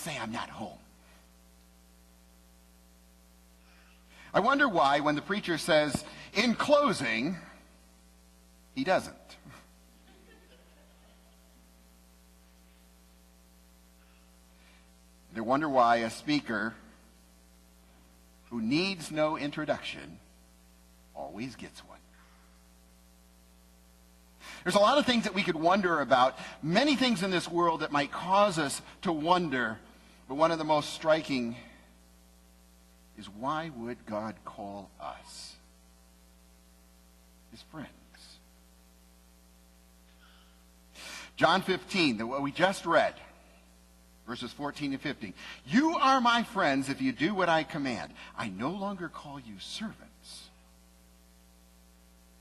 just say I'm not home. I wonder why when the preacher says, in closing, he doesn't. And I wonder why a speaker who needs no introduction always gets one. There's a lot of things that we could wonder about, many things in this world that might cause us to wonder, but one of the most striking is, why would God call us his friends? John 15, what we just read, verses 14 and 15. You are my friends if you do what I command. I no longer call you servants.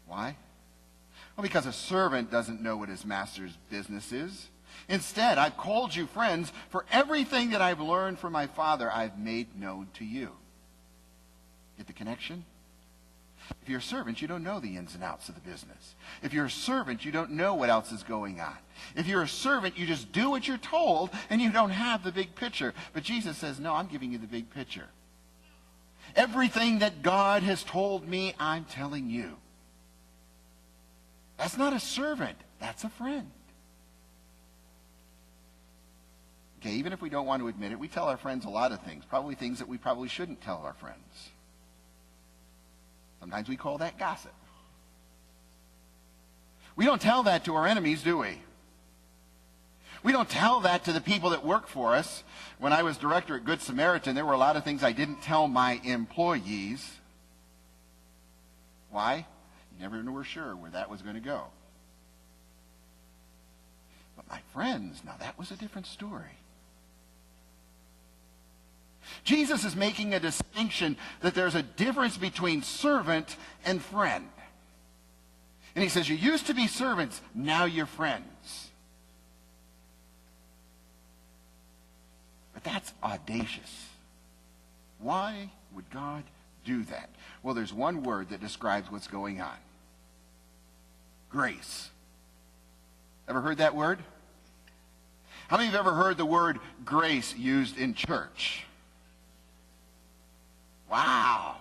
Why? Well, because a servant doesn't know what his master's business is. Instead, I've called you friends, for everything that I've learned from my Father I've made known to you. Get the connection? If you're a servant, you don't know the ins and outs of the business. If you're a servant, you don't know what else is going on. If you're a servant, you just do what you're told, and you don't have the big picture. But Jesus says, no, I'm giving you the big picture. Everything that God has told me, I'm telling you. That's not a servant. That's a friend. Okay, even if we don't want to admit it, we tell our friends a lot of things, probably things that we probably shouldn't tell our friends. Sometimes we call that gossip. We don't tell that to our enemies, do we? We don't tell that to the people that work for us. When I was director at Good Samaritan, there were a lot of things I didn't tell my employees. Why? You never were sure where that was going to go. But my friends, now that was a different story. Jesus is making a distinction that there's a difference between servant and friend. And he says, you used to be servants, now you're friends. But that's audacious. Why would God do that? Well, there's one word that describes what's going on. Grace. Ever heard that word? How many have ever heard the word grace used in church? Wow.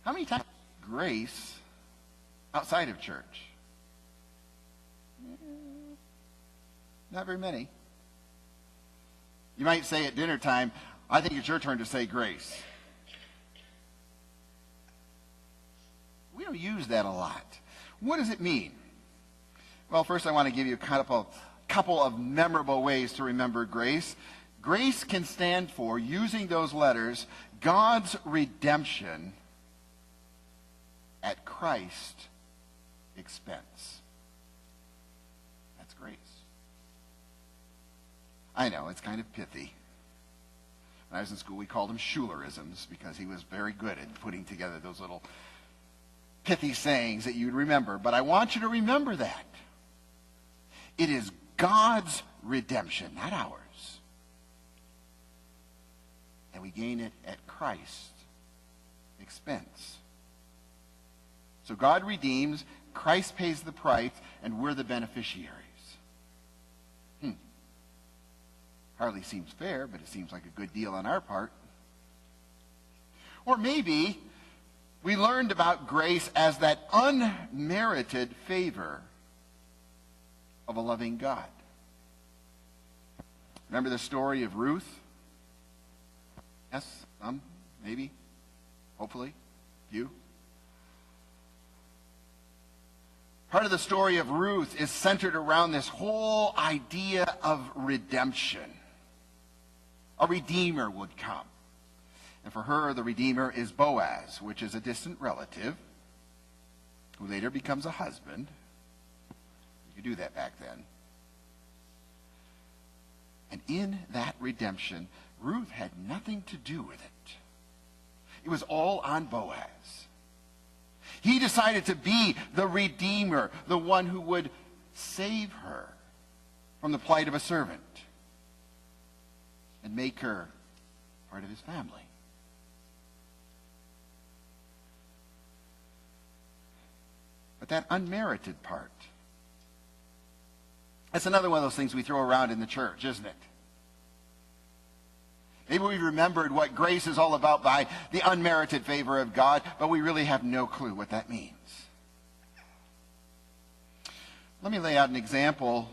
How many times grace outside of church? Not very many. You might say at dinner time, I think it's your turn to say grace. We don't use that a lot. What does it mean? Well, first I want to give you a couple of memorable ways to remember grace. Grace can stand for, using those letters, God's redemption at Christ's expense. That's grace. I know, it's kind of pithy. When I was in school, we called them Schulerisms because he was very good at putting together those little pithy sayings that you'd remember. But I want you to remember that. It is God's redemption, not ours. And we gain it at Christ's expense. So God redeems, Christ pays the price, and we're the beneficiaries. Hardly seems fair, but it seems like a good deal on our part. Or maybe we learned about grace as that unmerited favor of a loving God. Remember the story of Ruth? Yes, some, maybe, hopefully, few. Part of the story of Ruth is centered around this whole idea of redemption. A redeemer would come. And for her, the redeemer is Boaz, which is a distant relative who later becomes a husband. You could do that back then. And in that redemption, Ruth had nothing to do with it. It was all on Boaz. He decided to be the redeemer, the one who would save her from the plight of a servant and make her part of his family. But that unmerited part, that's another one of those things we throw around in the church, isn't it? Maybe we remembered what grace is all about by the unmerited favor of God, but we really have no clue what that means. Let me lay out an example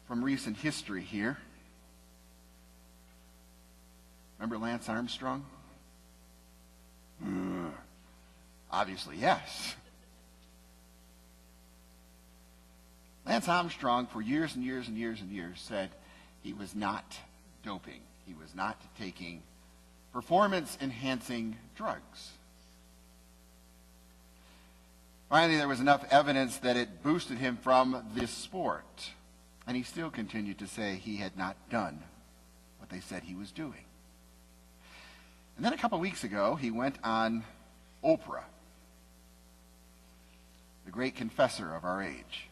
from recent history here. Remember Lance Armstrong? Obviously, yes. Lance Armstrong, for years and years and years and years, said he was not doping. He was not taking performance-enhancing drugs. Finally, there was enough evidence that it boosted him from this sport. And he still continued to say he had not done what they said he was doing. And then a couple weeks ago, he went on Oprah, the great confessor of our age.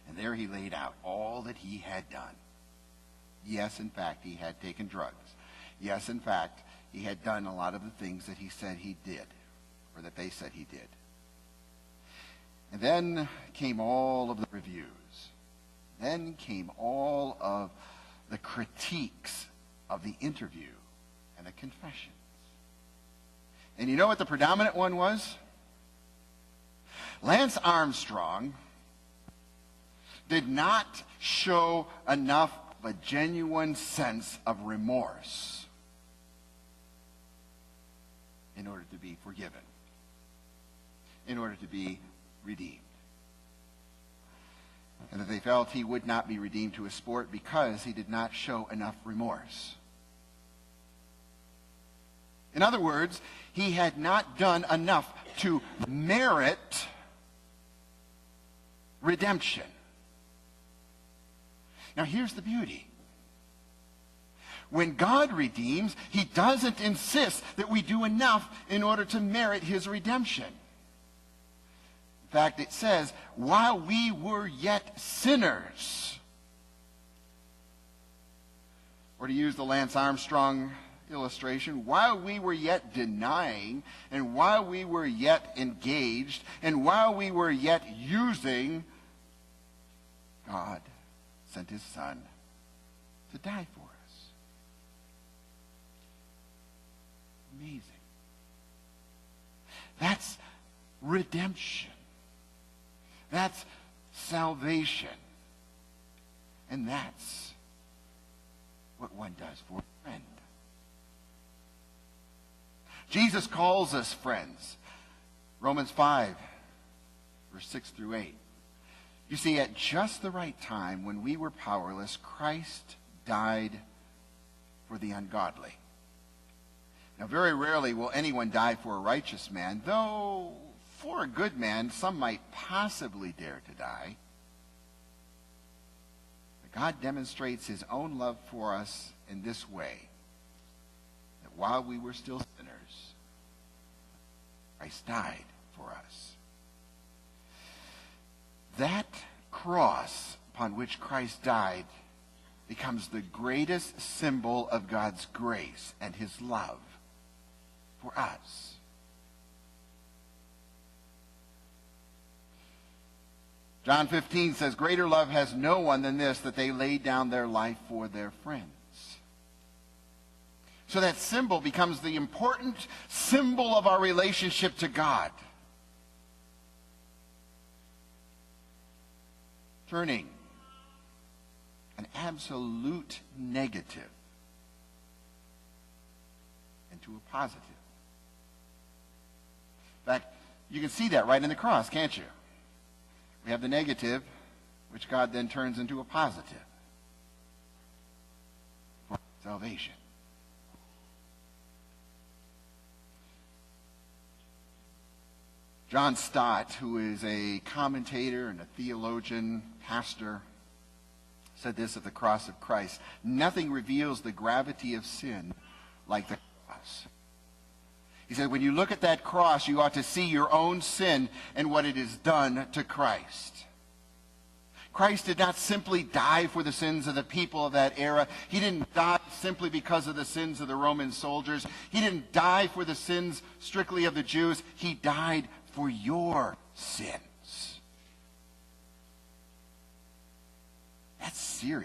And there he laid out all that he had done. Yes, in fact, he had taken drugs. Yes, in fact, he had done a lot of the things that he said he did, or that they said he did. And then came all of the reviews. Then came all of the critiques of the interview and the confessions. And you know what the predominant one was? Lance Armstrong did not show enough of a genuine sense of remorse in order to be forgiven, in order to be redeemed. And that they felt he would not be redeemed to a sport because he did not show enough remorse. In other words, he had not done enough to merit redemption. Now here's the beauty. When God redeems, he doesn't insist that we do enough in order to merit his redemption. In fact, it says, while we were yet sinners, or to use the Lance Armstrong illustration, while we were yet denying, and while we were yet engaged, and while we were yet using, God sent his Son to die for us. Amazing. That's redemption. That's salvation. And that's what one does for a friend. Jesus calls us friends. Romans 5, verse 6 through 8. You see, at just the right time, when we were powerless, Christ died for the ungodly. Now, very rarely will anyone die for a righteous man, though for a good man, some might possibly dare to die. But God demonstrates his own love for us in this way, that while we were still sinners, Christ died for us. That cross upon which Christ died becomes the greatest symbol of God's grace and his love for us. John 15 says, greater love has no one than this, that they lay down their life for their friends. So that symbol becomes the important symbol of our relationship to God. Turning an absolute negative into a positive. In fact, you can see that right in the cross, can't you? We have the negative, which God then turns into a positive for salvation. John Stott, who is a commentator and a theologian, pastor, said this of the cross of Christ: nothing reveals the gravity of sin like the cross. He said, when you look at that cross, you ought to see your own sin and what it has done to Christ. Christ did not simply die for the sins of the people of that era. He didn't die simply because of the sins of the Roman soldiers. He didn't die for the sins strictly of the Jews. He died for your sins. That's serious.